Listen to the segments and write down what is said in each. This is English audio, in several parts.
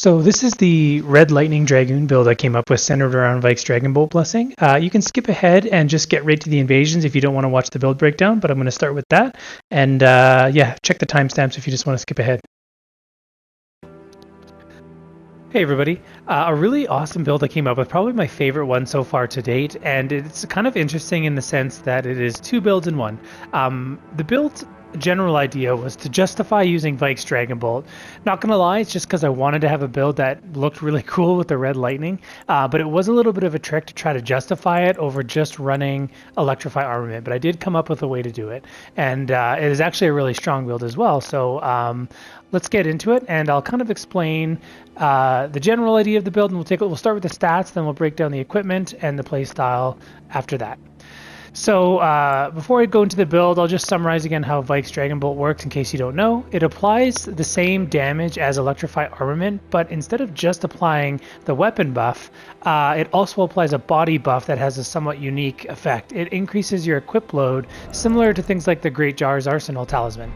So this is the Red Lightning Dragoon build I came up with centered around Vykes Dragonbolt blessing. You can skip ahead and just get right to the invasions if you don't want to watch the build breakdown, but I'm going to start with that. And yeah, check the timestamps if you just want to skip ahead. Hey everybody, a really awesome build I came up with, probably my favorite one so far to date, and it's kind of interesting in the sense that it is two builds in one. The build general idea was to justify using Vykes Dragonbolt. Not gonna lie, it's just because I wanted to have a build that looked really cool with the red lightning, but it was a little bit of a trick to try to justify it over just running Electrify Armament, but I did come up with a way to do it, and it is actually a really strong build as well. So let's get into it, and I'll kind of explain the general idea of the build, and we'll start with the stats, then we'll break down the equipment and the play style after that. So before I go into the build, I'll just summarize again how Vykes Dragonbolt works in case you don't know. It applies the same damage as Electrify Armament, but instead of just applying the weapon buff, it also applies a body buff that has a somewhat unique effect. It increases your equip load, similar to things like the Great Jar's Arsenal Talisman.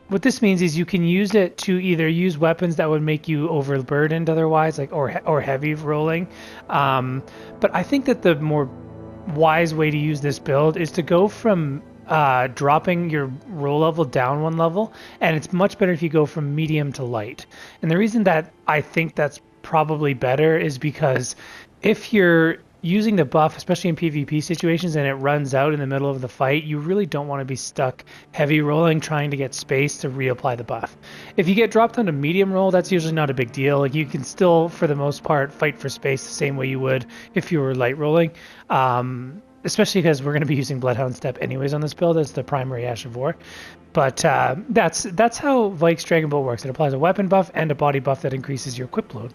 What this means is you can use it to either use weapons that would make you overburdened otherwise, like or heavy rolling. But I think that the more wise way to use this build is to go from dropping your roll level down one level, and it's much better if you go from medium to light. And the reason that I think that's probably better is because if you're using the buff, especially in PvP situations, and it runs out in the middle of the fight, you really don't want to be stuck heavy rolling trying to get space to reapply the buff. If you get dropped onto medium roll, that's usually not a big deal. Like, you can still, for the most part, fight for space the same way you would if you were light rolling. Especially because we're going to be using Bloodhound Step anyways on this build as the primary Ash of War. But that's how Vykes Dragonbolt works. It applies a weapon buff and a body buff that increases your equip load.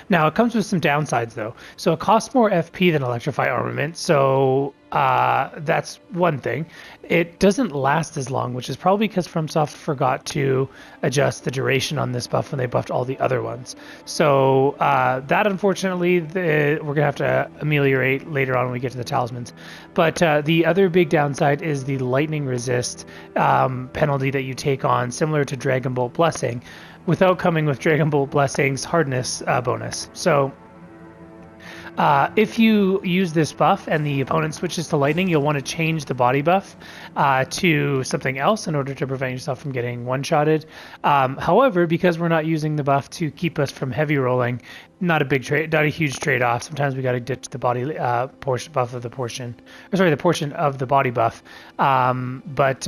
Now, it comes with some downsides, though. So it costs more FP than Electrify Armament, so that's one thing. It doesn't last as long, which is probably because FromSoft forgot to adjust the duration on this buff when they buffed all the other ones. So that, unfortunately, we're going to have to ameliorate later on when we get to the talismans. But the other big downside is the lightning resist penalty that you take on, similar to Dragonbolt Blessing, without coming with Dragonbolt Blessing's hardness bonus. So if you use this buff and the opponent switches to lightning, you'll want to change the body buff to something else in order to prevent yourself from getting one-shotted. However, because we're not using the buff to keep us from heavy rolling, not a huge trade-off. Sometimes we got to ditch the body portion buff of the portion of the body buff. But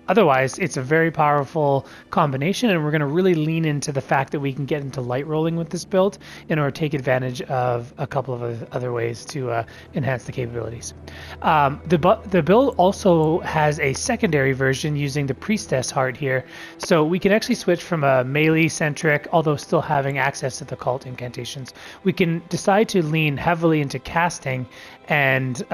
otherwise, it's a very powerful combination, and we're going to really lean into the fact that we can get into light rolling with this build in order to take advantage of a couple of other ways to enhance the capabilities. The build also has a secondary version using the Priestess heart here, so we can actually switch from a melee-centric, although still having access to the cult incantations. We can decide to lean heavily into casting and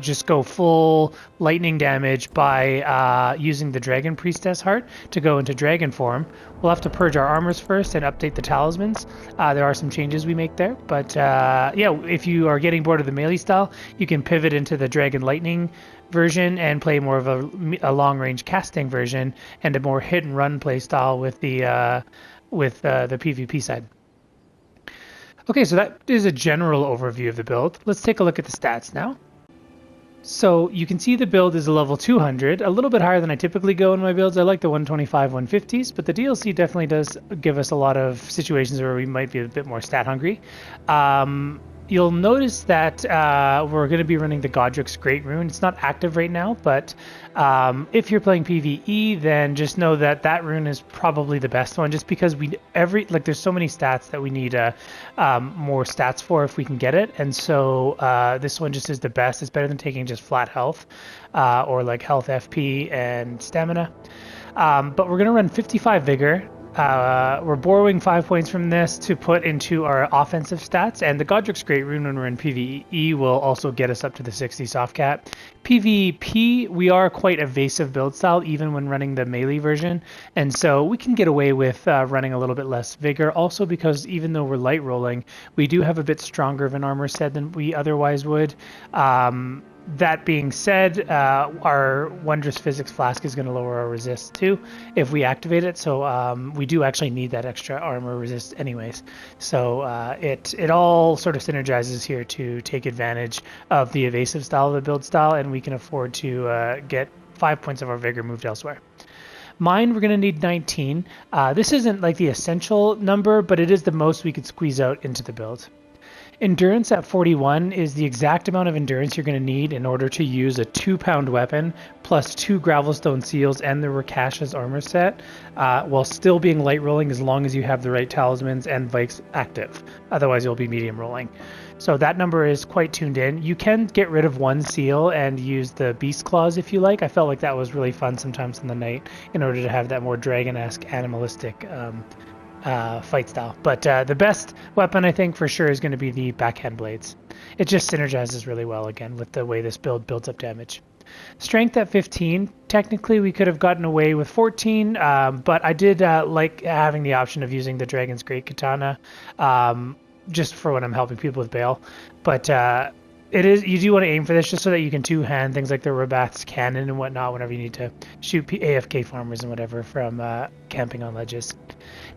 just go full lightning damage by using the Dragon Priestess heart to go into dragon form. We'll have to purge our armors first and update the talismans. There are some changes we make there, but yeah, if you are getting bored of the melee style, you can pivot into the Dragon Lightning version and play more of a long-range casting version and a more hit-and-run play style with the PvP side. Okay, so that is a general overview of the build. Let's take a look at the stats now. So you can see the build is a level 200, a little bit higher than I typically go in my builds. I like the 125, 150s, but the DLC definitely does give us a lot of situations where we might be a bit more stat hungry. You'll notice that we're going to be running the Godric's Great Rune. It's not active right now, but if you're playing PvE, then just know that that rune is probably the best one, just because there's so many stats that we need more stats for if we can get it, and so this one just is the best. It's better than taking just flat health or like health, FP, and stamina. But we're going to run 55 vigor. We're borrowing 5 points from this to put into our offensive stats, and the Godric's Great Rune when we're in PvE will also get us up to the 60 soft cap. PvP, we are quite evasive build style even when running the melee version, and so we can get away with running a little bit less vigor, also because even though we're light rolling, we do have a bit stronger of an armor set than we otherwise would. That being said, our Wondrous Physics Flask is going to lower our resist too if we activate it. So we do actually need that extra armor resist anyways. So it all sort of synergizes here to take advantage of the evasive style of the build style, and we can afford to get 5 points of our vigor moved elsewhere. Mine, we're going to need 19. This isn't like the essential number, but it is the most we could squeeze out into the build. Endurance at 41 is the exact amount of endurance you're going to need in order to use a 2-pound weapon plus 2 Gravelstone Seals and the Rakash's armor set while still being light rolling as long as you have the right talismans and Vykes active. Otherwise, you'll be medium rolling. So that number is quite tuned in. You can get rid of 1 seal and use the Beast Claws if you like. I felt like that was really fun sometimes in the night in order to have that more dragon-esque animalistic fight style. But the best weapon, I think, for sure is going to be the backhand blades. It just synergizes really well, again, with the way this build builds up damage. Strength at 15. Technically, we could have gotten away with 14, but I did like having the option of using the Dragon's Great Katana just for when I'm helping people with Bale. But you do want to aim for this just so that you can two-hand things like the Rabath's cannon and whatnot whenever you need to shoot AFK farmers and whatever from camping on ledges.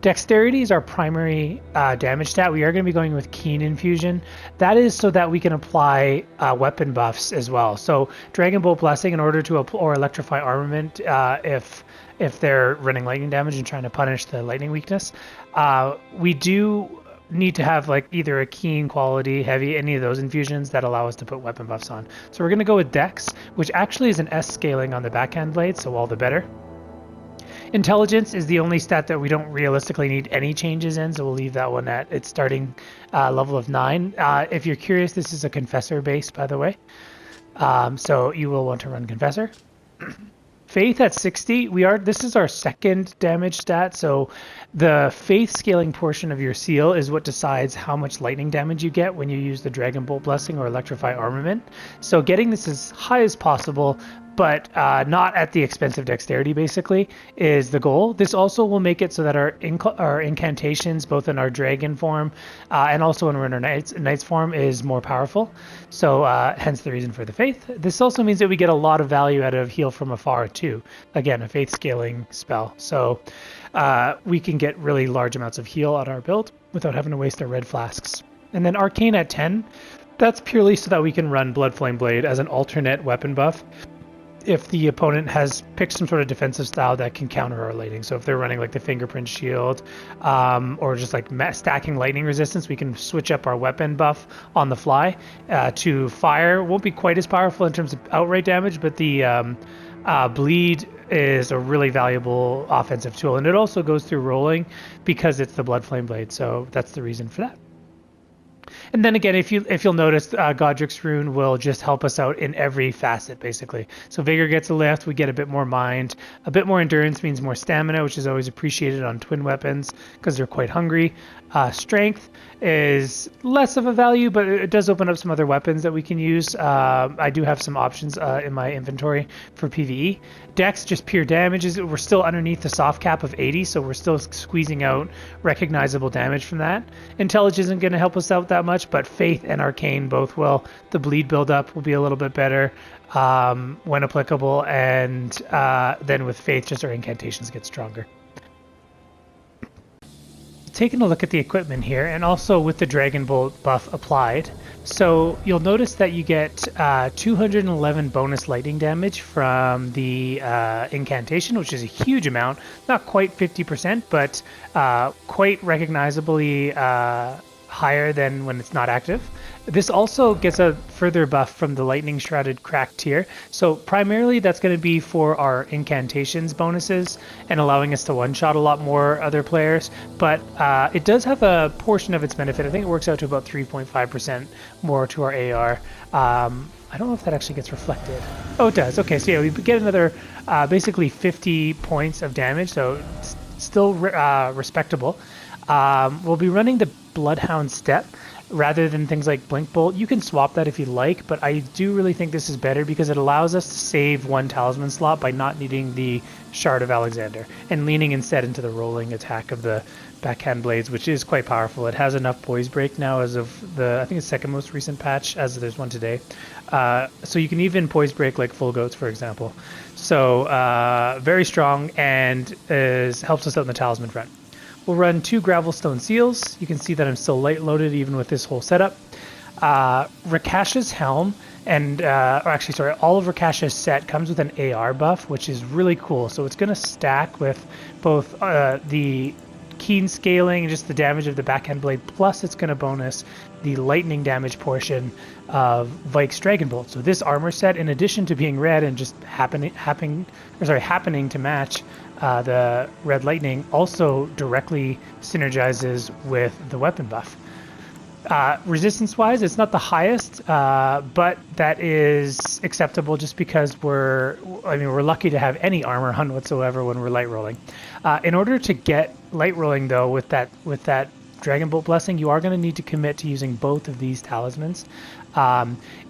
Dexterity is our primary damage stat. We are going to be going with Keen Infusion. That is so that we can apply weapon buffs as well. So Dragonbolt Blessing in order to or Electrify Armament if they're running lightning damage and trying to punish the lightning weakness. We do need to have like either a keen, quality, heavy, any of those infusions that allow us to put weapon buffs on. So we're going to go with Dex, which actually is an S scaling on the backhand blade, so all the better. Intelligence is the only stat that we don't realistically need any changes in, so we'll leave that one at its starting level of 9. If you're curious, this is a Confessor base, by the way. So you will want to run Confessor. Faith at 60, this is our second damage stat, so the faith scaling portion of your seal is what decides how much lightning damage you get when you use the Dragonbolt Blessing or Electrify Armament. So getting this as high as possible, but not at the expense of dexterity, basically, is the goal. This also will make it so that our incantations, both in our dragon form and also when we're in our knight's form, is more powerful. So hence the reason for the faith. This also means that we get a lot of value out of heal from afar too. Again, a faith scaling spell. So we can get really large amounts of heal on our build without having to waste our red flasks. And then arcane at 10, that's purely so that we can run Blood Flame Blade as an alternate weapon buff if the opponent has picked some sort of defensive style that can counter our lightning. So if they're running like the fingerprint shield or just like stacking lightning resistance, we can switch up our weapon buff on the fly. To fire won't be quite as powerful in terms of outright damage, but the bleed is a really valuable offensive tool, and it also goes through rolling because it's the Blood Flame Blade. So that's the reason for that. And then again, if you'll notice, Godric's Rune will just help us out in every facet, basically. So Vigor gets a lift, we get a bit more mind. A bit more endurance means more stamina, which is always appreciated on twin weapons because they're quite hungry. Strength is less of a value, but it does open up some other weapons that we can use. I do have some options in my inventory for PvE. Dex, just pure damage. We're still underneath the soft cap of 80, so we're still squeezing out recognizable damage from that. Intelligence isn't going to help us out that much, but Faith and Arcane both will. The bleed buildup will be a little bit better when applicable, and then with Faith, just our incantations get stronger. Taking a look at the equipment here, and also with the Dragonbolt buff applied. So you'll notice that you get 211 bonus lightning damage from the incantation, which is a huge amount. Not quite 50%, but quite recognizably higher than when it's not active. This also gets a further buff from the Lightning Shrouded Crack tier. So primarily that's going to be for our incantations bonuses and allowing us to one-shot a lot more other players. But it does have a portion of its benefit. I think it works out to about 3.5% more to our AR. I don't know if that actually gets reflected. Oh, it does. Okay, so yeah, we get another basically 50 points of damage, so it's still respectable. We'll be running the Bloodhound Step. rather than things like Blink Bolt. You can swap that if you like, but I do really think this is better because it allows us to save one talisman slot by not needing the Shard of Alexander and leaning instead into the rolling attack of the backhand blades, which is quite powerful. It has enough poise break now as of the, I think it's second most recent patch, as there's one today. So you can even poise break like full goats, for example. So very strong and helps us out in the talisman front. We'll run 2 Gravelstone Seals. You can see that I'm still light loaded even with this whole setup. Rakasha's Helm, and or actually, sorry, all of Rakasha's set comes with an AR buff, which is really cool. So it's going to stack with both the keen scaling and just the damage of the backhand blade, plus it's going to bonus the lightning damage portion of Vykes Dragonbolt. So this armor set, in addition to being red and just happening to match the red lightning, also directly synergizes with the weapon buff. Resistance-wise, it's not the highest, but that is acceptable just because we're lucky to have any armor on whatsoever when we're light rolling. In order to get light rolling, though, with that Dragonbolt blessing, you are going to need to commit to using both of these talismans.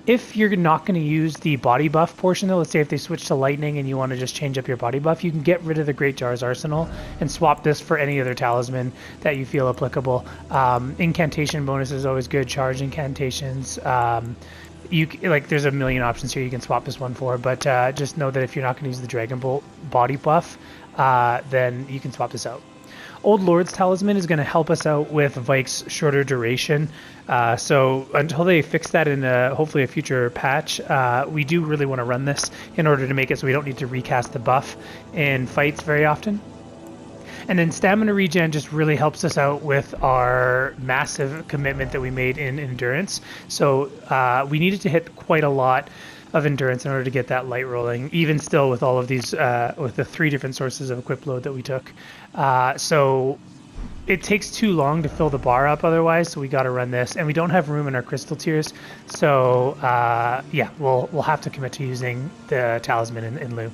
If you're not going to use the body buff portion, though, let's say if they switch to lightning and you want to just change up your body buff, you can get rid of the Great Jar's Arsenal and swap this for any other talisman that you feel applicable. Incantation bonus is always good. Charge incantations. There's a million options here you can swap this one for, but just know that if you're not going to use the Dragonbolt body buff, then you can swap this out. Old Lord's Talisman is going to help us out with Vykes' shorter duration. So until they fix that in hopefully a future patch, we do really want to run this in order to make it so we don't need to recast the buff in fights very often. And then Stamina Regen just really helps us out with our massive commitment that we made in Endurance. So we needed to hit quite a lot of Endurance in order to get that light rolling, even still with all of these, with the 3 different sources of equip load that we took. So it takes too long to fill the bar up otherwise, so we got to run this, and we don't have room in our crystal tiers. So yeah, we'll have to commit to using the talisman in lieu.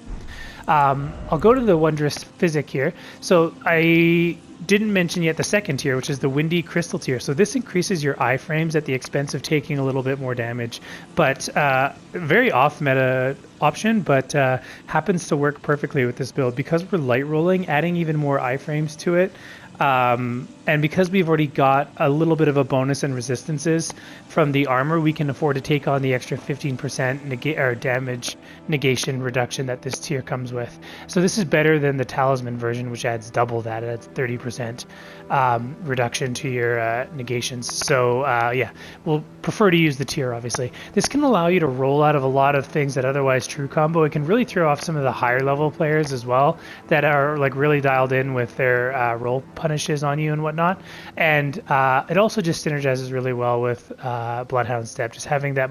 I'll go to the Wondrous Physic here. So I didn't mention yet the second tier, which is the Windy Crystal tier. So this increases your iframes at the expense of taking a little bit more damage, but very off meta option, but happens to work perfectly with this build because we're light rolling, adding even more iframes to it. And because we've already got a little bit of a bonus in resistances from the armor, we can afford to take on the extra 15% damage negation reduction that this tier comes with. So this is better than the talisman version, which adds double that. It adds 30% reduction to your negations. So yeah, we'll prefer to use the tier, obviously. This can allow you to roll out of a lot of things that otherwise true combo. It can really throw off some of the higher level players as well that are like really dialed in with their roll punishes on you and whatnot. And it also just synergizes really well with Bloodhound Step. Just having that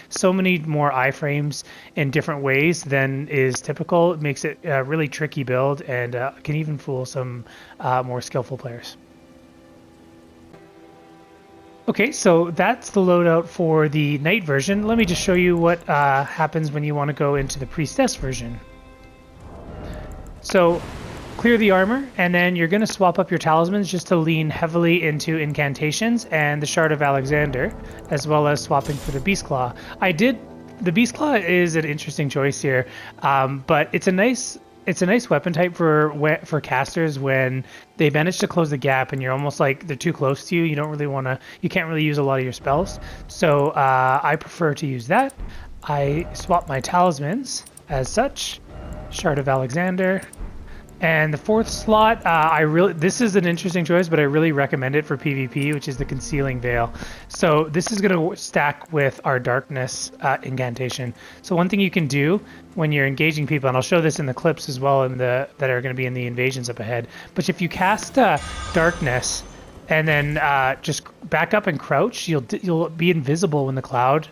so many more iframes in different ways than is typical, it makes it a really tricky build and can even fool some more skillful players. Okay, so that's the loadout for the Knight version. Let me just show you what happens when you want to go into the Priestess version. So clear the armor, and then you're going to swap up your talismans just to lean heavily into incantations and the Shard of Alexander, as well as swapping for the Beast Claw. The Beast Claw is an interesting choice here, but it's a nice weapon type for casters when they manage to close the gap and you're almost like they're too close to you. You can't really use a lot of your spells. So I prefer to use that. I swap my talismans as such. Shard of Alexander. And the fourth slot, this is an interesting choice, but I really recommend it for PvP, which is the Concealing Veil. So this is going to stack with our Darkness incantation. So one thing you can do when you're engaging people, and I'll show this in the clips as well that are going to be in the invasions up ahead, but if you cast Darkness and then just back up and crouch, you'll be invisible when the cloud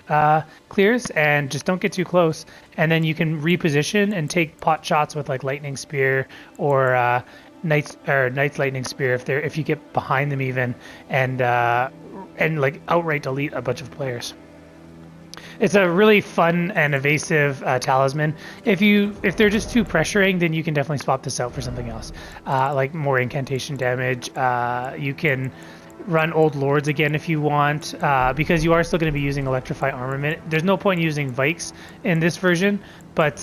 clears, and just don't get too close. And then you can reposition and take pot shots with like Lightning Spear or Knight's Lightning Spear if you get behind them even, and like outright delete a bunch of players. It's a really fun and evasive talisman. If they're just too pressuring, then you can definitely swap this out for something else, like more incantation damage. You can run Old Lords again if you want, because you are still going to be using Electrify Armament. There's no point in using Vykes in this version, but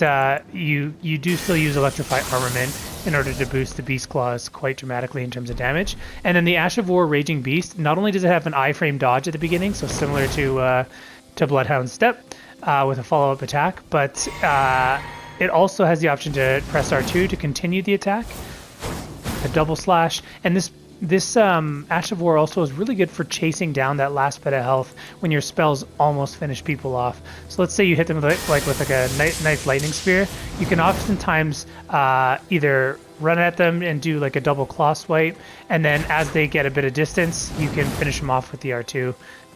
you do still use Electrify Armament in order to boost the Beast Claws quite dramatically in terms of damage. And then the Ash of War Raging Beast, not only does it have an iframe dodge at the beginning, so similar to Bloodhound's Step with a follow-up attack, but it also has the option to press R2 to continue the attack, a double slash, and this Ash of War also is really good for chasing down that last bit of health when your spells almost finish people off. So let's say you hit them with a nice lightning spear. You can oftentimes either run at them and do like a double claw swipe, and then as they get a bit of distance, you can finish them off with the R2,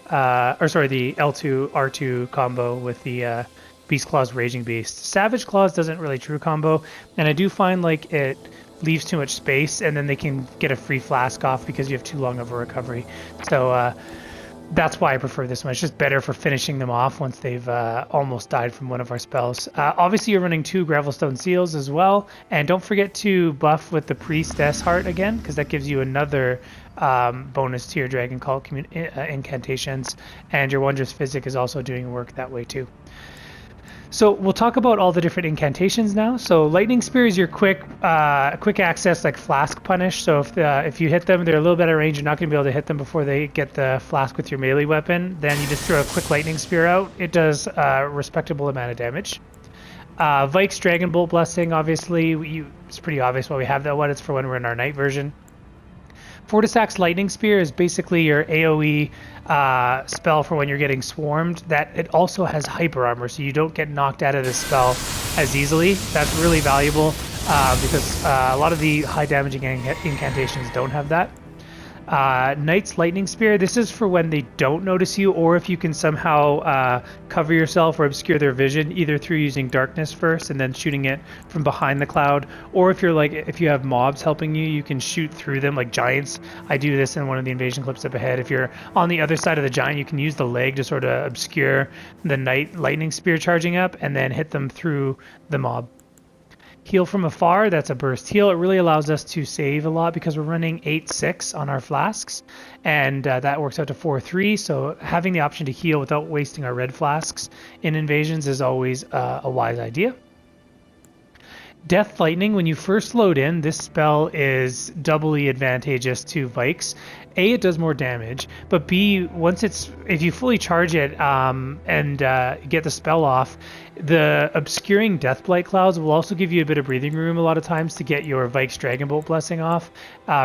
the L2 R2 combo with the Beast Claws Raging Beast. Savage Claws doesn't really true combo, and I do find like it leaves too much space, and then they can get a free flask off because you have too long of a recovery. So that's why I prefer this one. It's just better for finishing them off once they've almost died from one of our spells. Obviously, you're running 2 Gravelstone Seals as well, and don't forget to buff with the Priestess Heart again, because that gives you another bonus to your Dragon Cult incantations, and your Wondrous Physic is also doing work that way too. So we'll talk about all the different incantations now. So Lightning Spear is your quick access like flask punish. So if you hit them, they're a little bit out of range, you're not going to be able to hit them before they get the flask with your melee weapon. Then you just throw a quick Lightning Spear out. It does a respectable amount of damage. Vykes Dragonbolt Blessing, obviously, it's pretty obvious why we have that one. It's for when we're in our night version. Fortisak's Lightning Spear is basically your AoE spell for when you're getting swarmed. That it also has hyper armor, so you don't get knocked out of this spell as easily. That's really valuable because a lot of the high damaging incantations don't have that. Knight's Lightning Spear, this is for when they don't notice you, or if you can somehow cover yourself or obscure their vision, either through using darkness first and then shooting it from behind the cloud, or if you have mobs helping you, you can shoot through them like giants. I do this in one of the invasion clips up ahead. If you're on the other side of the giant, you can use the leg to sort of obscure the Knight Lightning Spear charging up and then hit them through the mob. Heal from afar, that's a burst heal. It really allows us to save a lot because we're running 8-6 on our flasks, and that works out to 4-3, so having the option to heal without wasting our red flasks in invasions is always a wise idea. Death Lightning, when you first load in, this spell is doubly advantageous to Vykes. A, it does more damage, but B, if you fully charge it and get the spell off, the obscuring Deathblight clouds will also give you a bit of breathing room a lot of times to get your Vykes Dragonbolt Blessing off,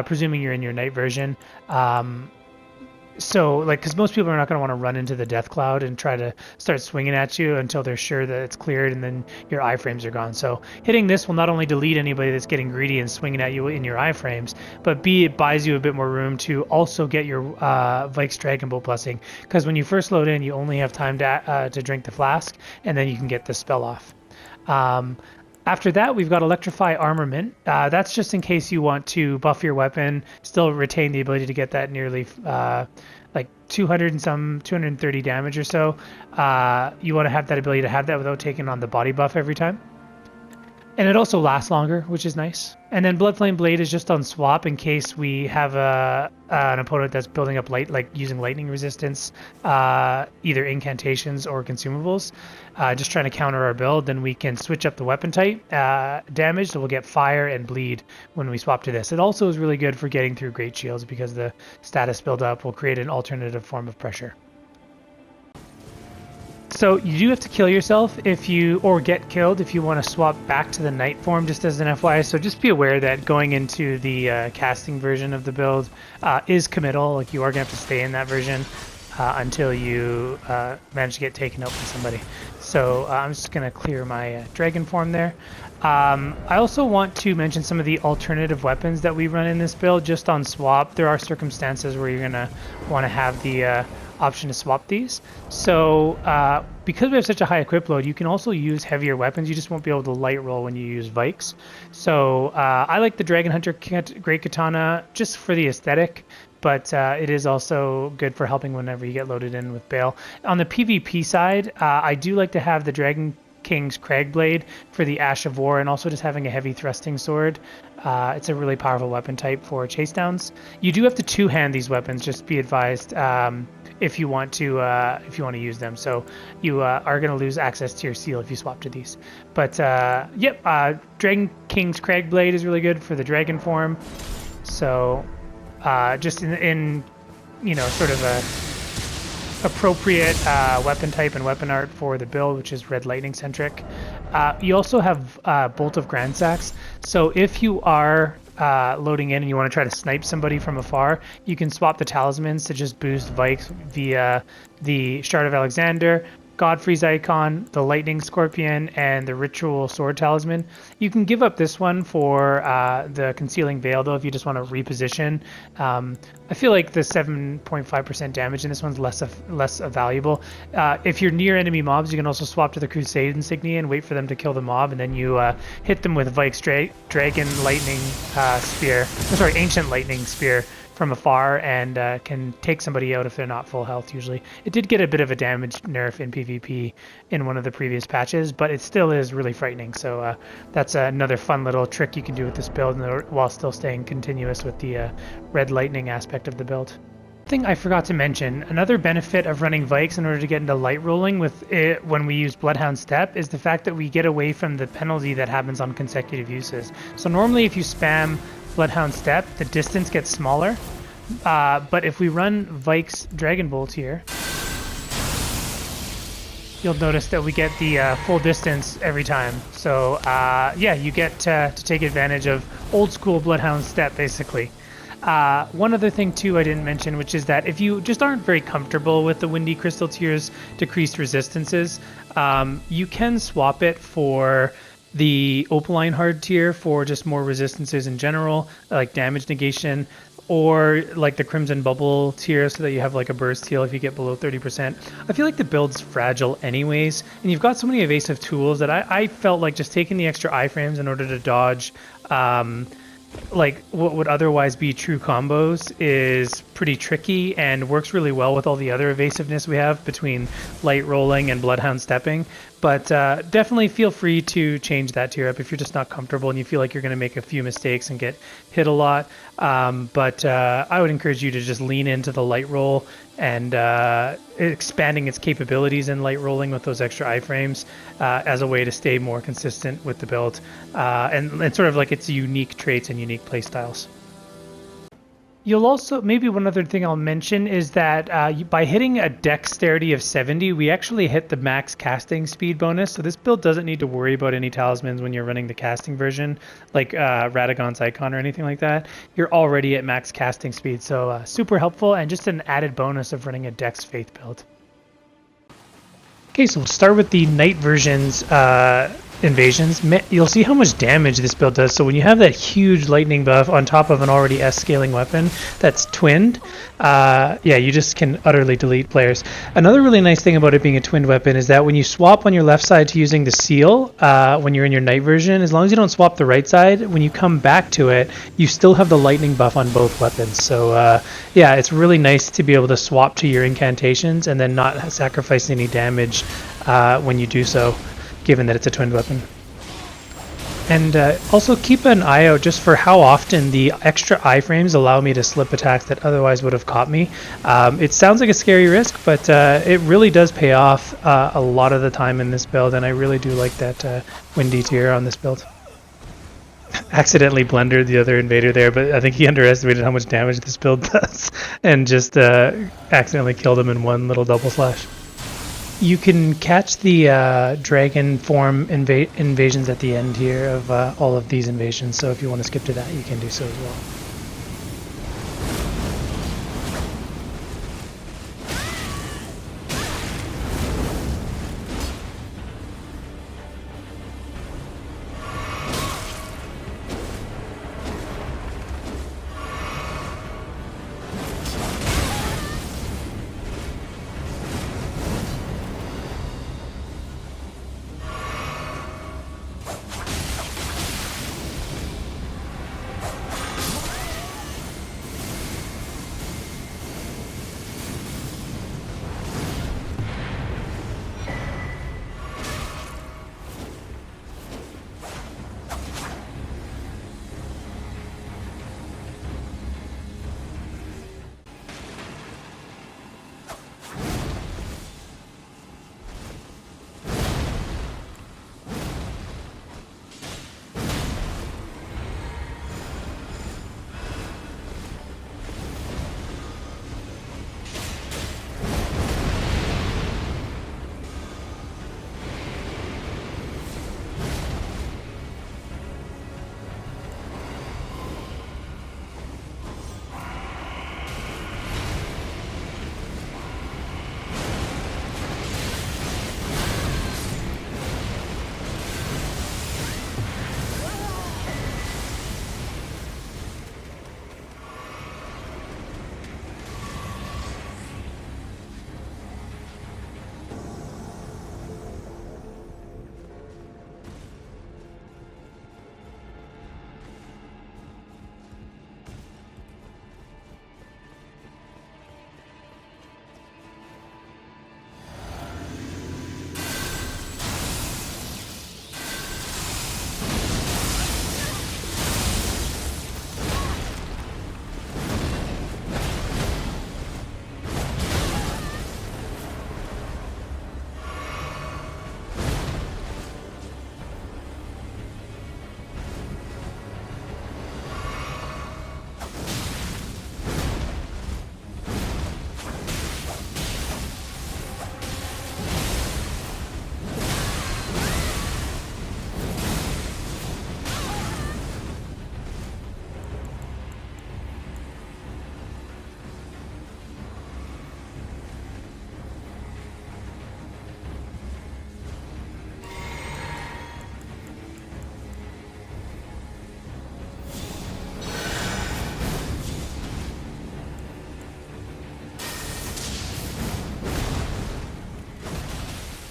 presuming you're in your night version. So, because most people are not going to want to run into the death cloud and try to start swinging at you until they're sure that it's cleared, and then your iframes are gone. So hitting this will not only delete anybody that's getting greedy and swinging at you in your iframes, but B, it buys you a bit more room to also get your Vykes Dragonbolt Blessing, because when you first load in, you only have time to drink the flask, and then you can get the spell off. After that, we've got Electrify Armament. That's just in case you want to buff your weapon, still retain the ability to get that nearly 230 damage or so. You want to have that ability to have that without taking on the body buff every time. And it also lasts longer, which is nice. And then Bloodflame Blade is just on swap in case we have an opponent that's building up using lightning resistance, either incantations or consumables, just trying to counter our build. Then we can switch up the weapon type damage, so we'll get fire and bleed when we swap to this. It also is really good for getting through Great Shields because the status build up will create an alternative form of pressure. So you do have to kill yourself or get killed if you want to swap back to the Knight form, just as an FYI. So just be aware that going into the casting version of the build is committal. Like, you are going to have to stay in that version until you manage to get taken out by somebody. So I'm just going to clear my dragon form there. I also want to mention some of the alternative weapons that we run in this build just on swap. There are circumstances where you're going to want to have the option to swap these. So because we have such a high equip load, you can also use heavier weapons. You just won't be able to light roll when you use Vykes. So I like the Dragon Hunter Great Katana just for the aesthetic, but it is also good for helping whenever you get loaded in with Bale. On the PvP side, I do like to have the Dragon King's Cragblade for the Ash of War, and also just having a heavy thrusting sword. It's a really powerful weapon type for chase downs. You do have to two-hand these weapons, just be advised, if you want to use them. So you are going to lose access to your seal if you swap to these. But Dragon King's Cragblade is really good for the dragon form. So just in sort of a appropriate weapon type and weapon art for the build, which is red lightning centric. You also have Bolt of Gransax. So if you are loading in and you want to try to snipe somebody from afar, you can swap the talismans to just boost Vykes via the Shard of Alexander, Godfrey's icon, the Lightning Scorpion, and the Ritual Sword Talisman. You can give up this one for the Concealing Veil, though, if you just want to reposition. I feel like the 7.5% damage in this one's less valuable. If you're near enemy mobs, you can also swap to the Crusade Insignia and wait for them to kill the mob, and then you hit them with Vykes Dragon Lightning Spear. Ancient Lightning Spear from afar, and can take somebody out if they're not full health usually. It did get a bit of a damage nerf in PvP in one of the previous patches, but it still is really frightening. So that's another fun little trick you can do with this build while still staying continuous with the red lightning aspect of the build. Thing I forgot to mention, another benefit of running Vykes in order to get into light rolling with it when we use Bloodhound Step is the fact that we get away from the penalty that happens on consecutive uses. So normally if you spam Bloodhound Step, the distance gets smaller, but if we run Vykes Dragonbolt here, you'll notice that we get the full distance every time. So you get to take advantage of old school Bloodhound Step basically. One other thing too I didn't mention, which is that if you just aren't very comfortable with the Windy Crystal Tier's decreased resistances, you can swap it for the Opaline Hard tier for just more resistances in general, like damage negation, or like the Crimson Bubble tier so that you have like a burst heal if you get below 30%. I feel like the build's fragile anyways, and you've got so many evasive tools that I felt like just taking the extra iframes in order to dodge like what would otherwise be true combos is pretty tricky and works really well with all the other evasiveness we have between light rolling and Bloodhound stepping. But definitely feel free to change that tier up if you're just not comfortable and you feel like you're going to make a few mistakes and get hit a lot. But I would encourage you to just lean into the light roll and expanding its capabilities in light rolling with those extra iframes as a way to stay more consistent with the build and sort of like its unique traits and unique play styles. You'll also, maybe one other thing I'll mention is that by hitting a dexterity of 70, we actually hit the max casting speed bonus. So this build doesn't need to worry about any talismans when you're running the casting version, like Radagon's Icon or anything like that. You're already at max casting speed, so super helpful and just an added bonus of running a Dex Faith build. Okay, so we'll start with the Knight version's invasions. You'll see how much damage this build does. So when you have that huge lightning buff on top of an already S scaling weapon that's twinned, you just can utterly delete players. Another really nice thing about it being a twinned weapon is that when you swap on your left side to using the seal, when you're in your Knight version, as long as you don't swap the right side, when you come back to it, you still have the lightning buff on both weapons. So it's really nice to be able to swap to your incantations and then not sacrifice any damage when you do so, given that it's a twinned weapon. And also keep an eye out just for how often the extra iframes allow me to slip attacks that otherwise would have caught me. It sounds like a scary risk, but it really does pay off a lot of the time in this build, and I really do like that windy tier on this build. Accidentally blendered the other invader there, but I think he underestimated how much damage this build does and just accidentally killed him in one little double slash. You can catch the dragon form invasions at the end here of all of these invasions, so if you want to skip to that, you can do so as well.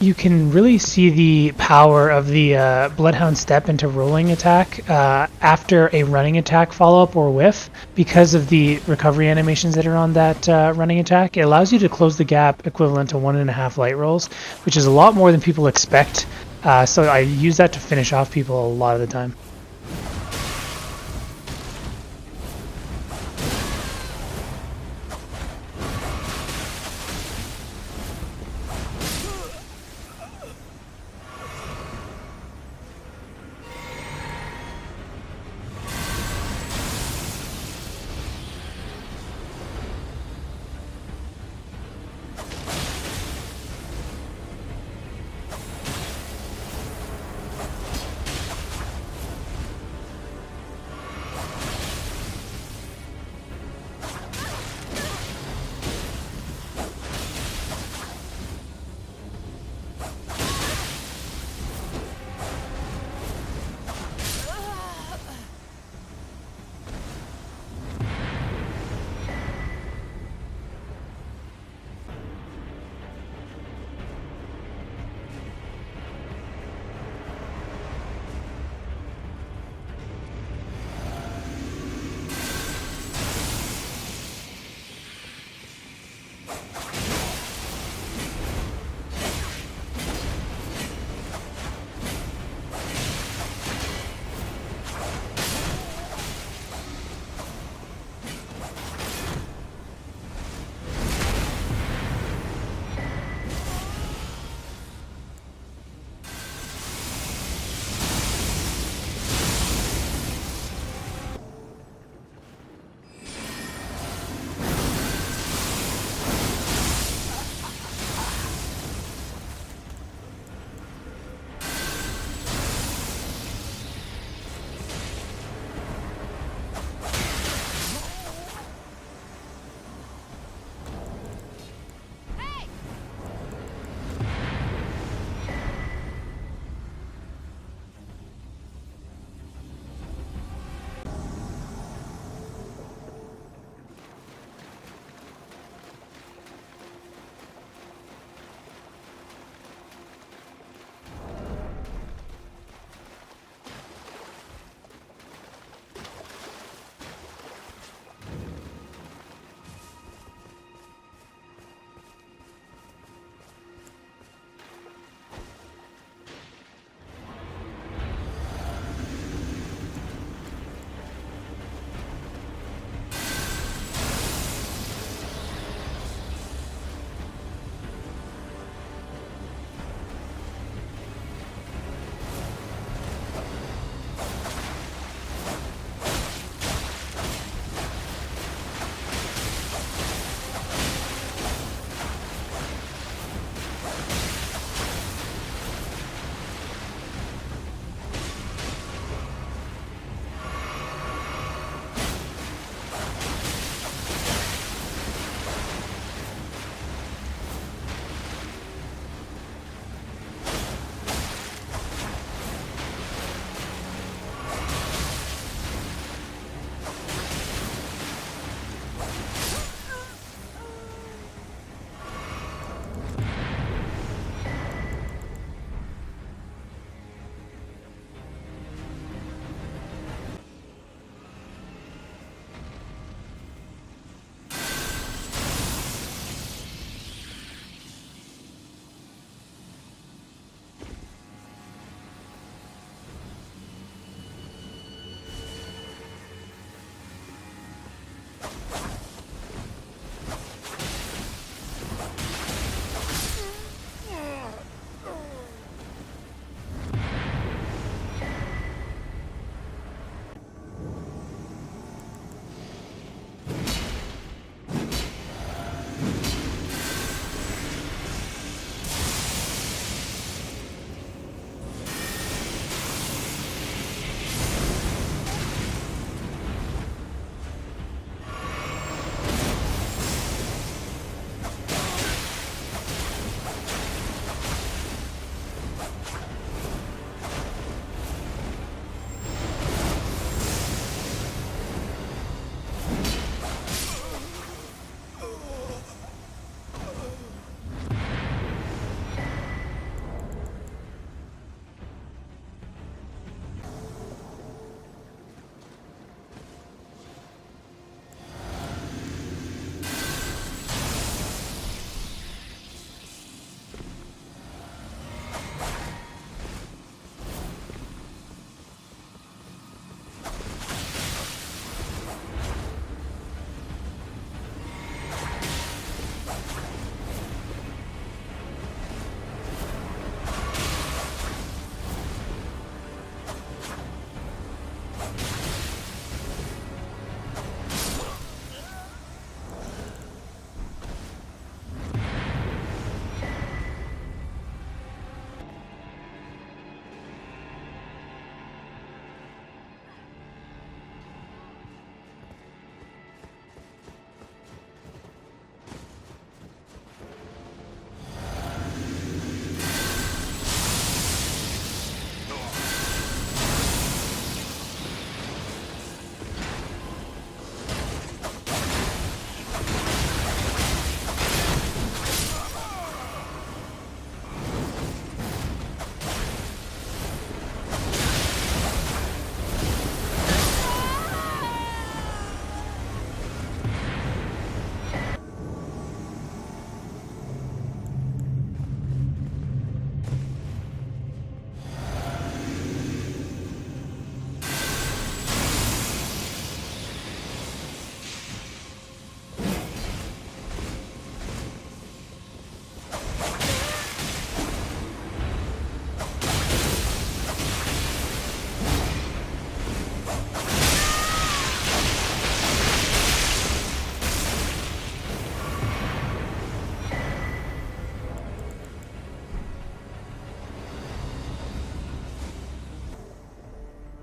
you can really see the power of the Bloodhound step into rolling attack after a running attack follow-up or whiff. Because of the recovery animations that are on that running attack, it allows you to close the gap equivalent to 1.5 light rolls, which is a lot more than people expect. So I use that to finish off people a lot of the time.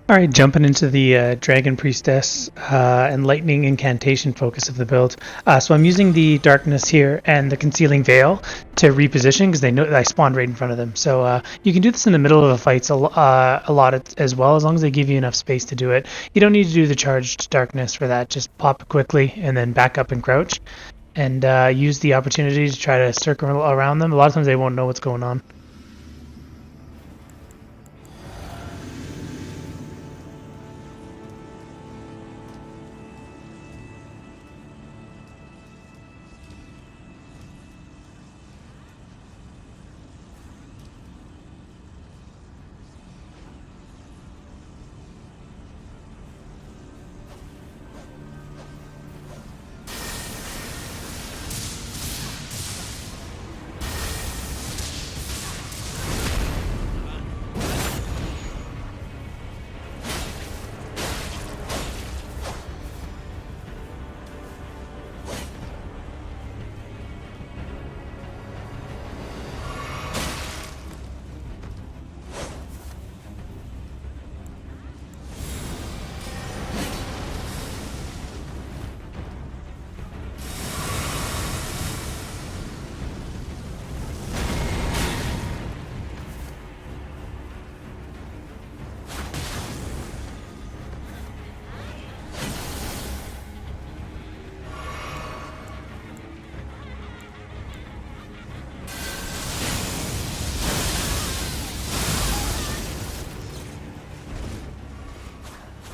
All right, jumping into the Dragon Priestess and Lightning Incantation focus of the build. So I'm using the Darkness here and the Concealing Veil to reposition because they know I spawned right in front of them. So you can do this in the middle of the fights a lot as well, as long as they give you enough space to do it. You don't need to do the Charged Darkness for that. Just pop it quickly and then back up and crouch. And use the opportunity to try to circle around them. A lot of times they won't know what's going on.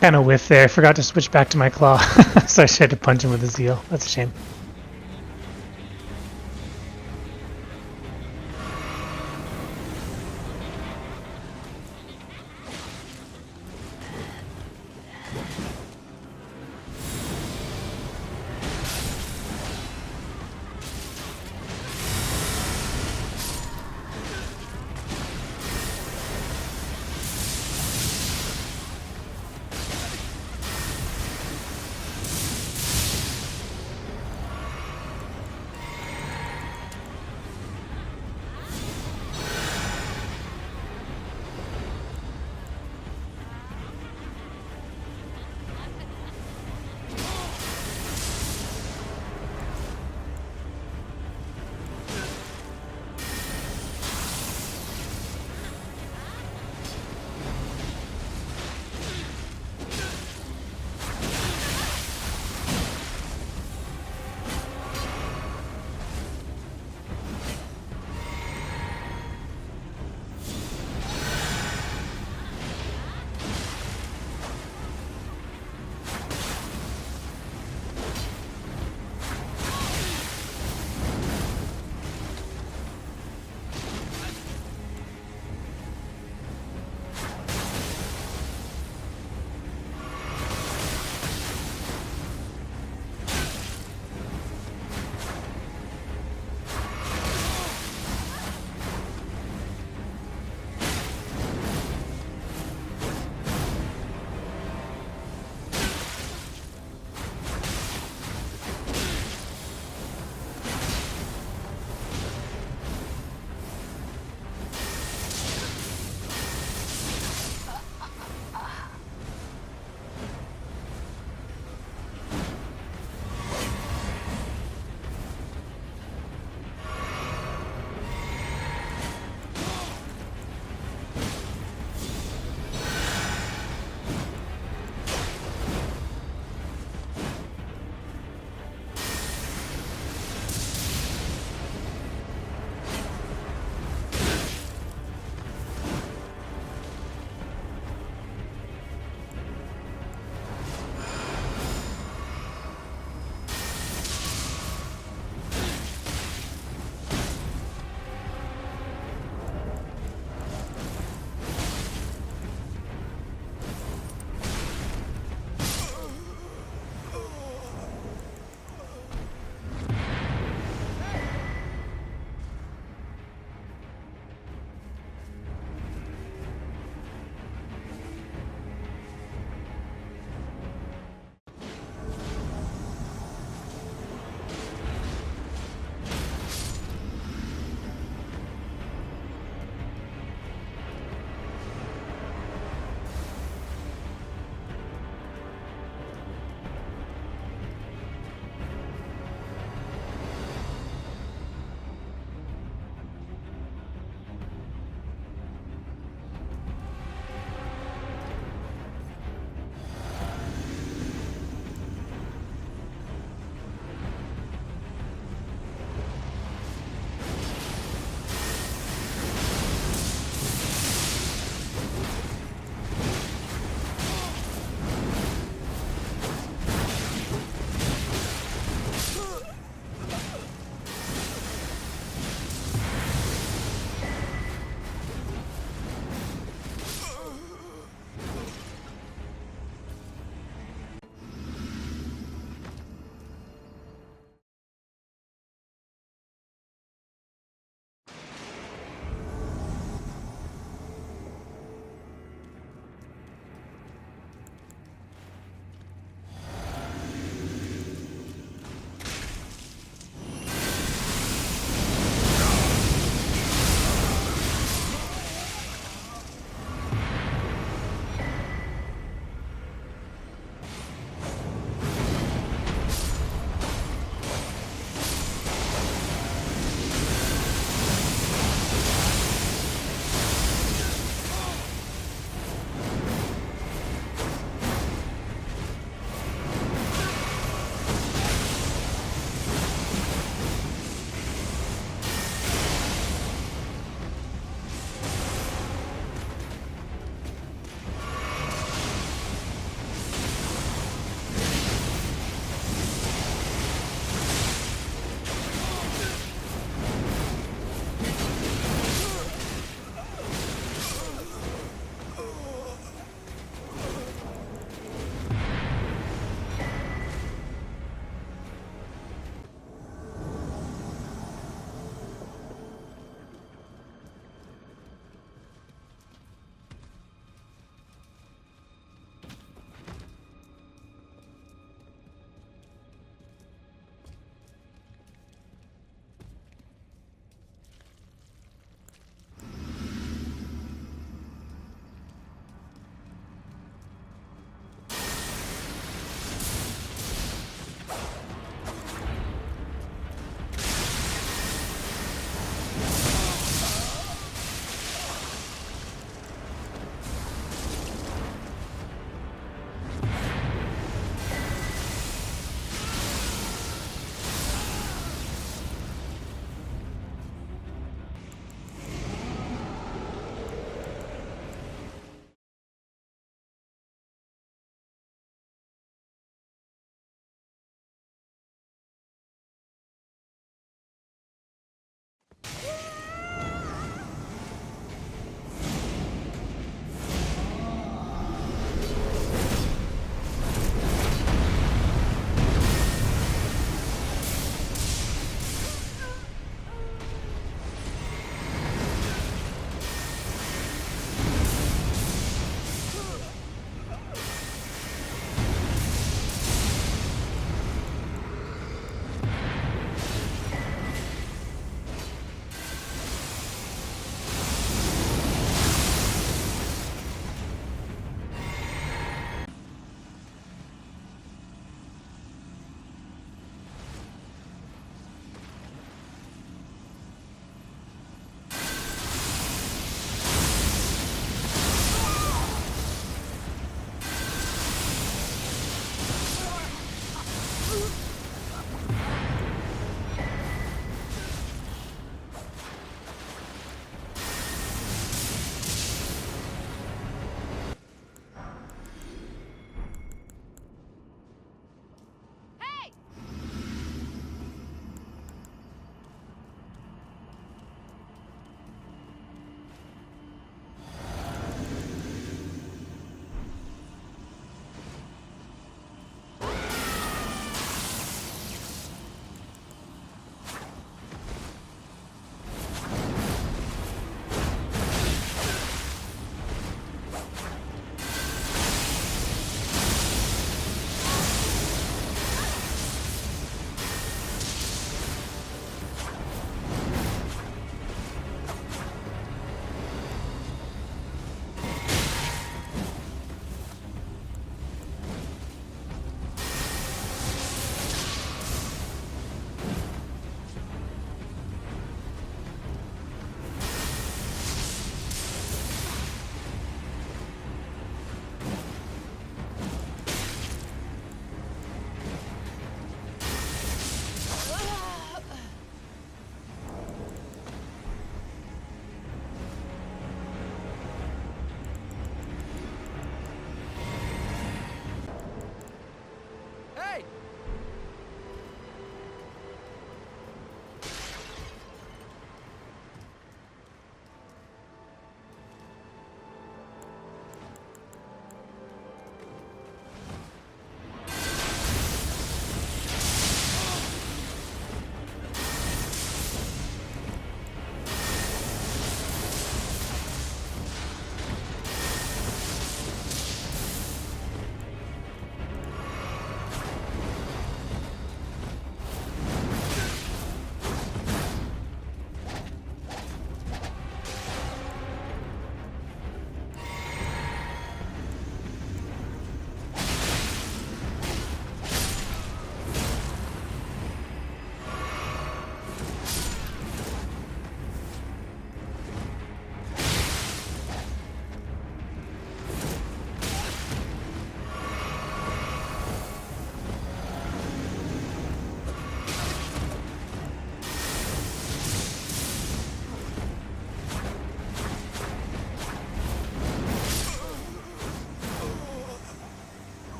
Kind of whiff there. I forgot to switch back to my claw, so I had to punch him with a zeal. That's a shame.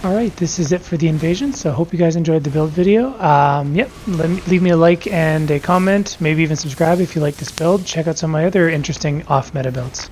Alright, this is it for the invasion, so I hope you guys enjoyed the build video. Leave me a like and a comment, maybe even subscribe if you like this build. Check out some of my other interesting off-meta builds.